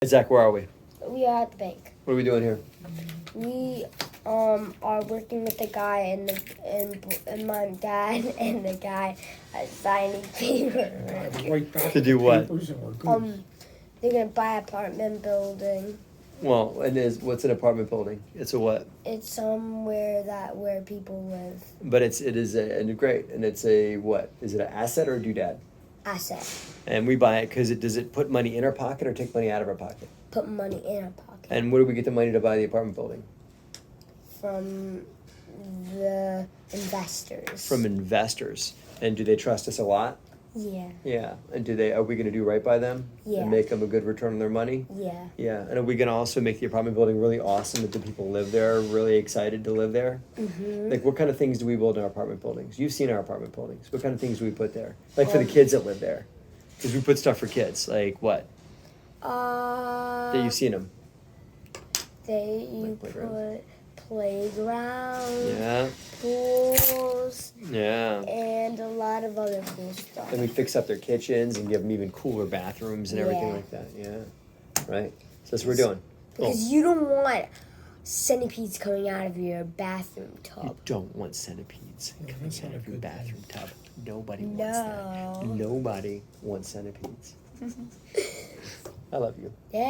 Zach, where are we? We are at the bank. What are we doing here? We are working with the guy and my dad and the guy signing paper. To do what? They're gonna buy an apartment building. Well, what's an apartment building? It's a what? It's somewhere where people live. But it is great, and it's a what? Is it an asset or a doodad? Asset. And we buy it because does it put money in our pocket or take money out of our pocket? Put money in our pocket. And where do we get the money to buy the apartment building? From the investors. From investors. And do they trust us a lot? Yeah. Yeah. And are we going to do right by them? Yeah. And make them a good return on their money? Yeah. Yeah. And are we going to also make the apartment building really awesome that the people live there are really excited to live there? Mm-hmm. Like, what kind of things do we build in our apartment buildings? You've seen our apartment buildings. What kind of things do we put there? Like, for the kids that live there. Because we put stuff for kids. Like, what? That you've seen them. You put playground. Yeah. Pools. Yeah. And a lot of other cool stuff. And we fix up their kitchens and give them even cooler bathrooms and everything like that. Yeah. Right. So that's what we're doing. Because you don't want centipedes coming out of your bathroom tub. You don't want centipedes coming out of your bathroom tub. Nobody wants that. Nobody wants centipedes. I love you. Yay.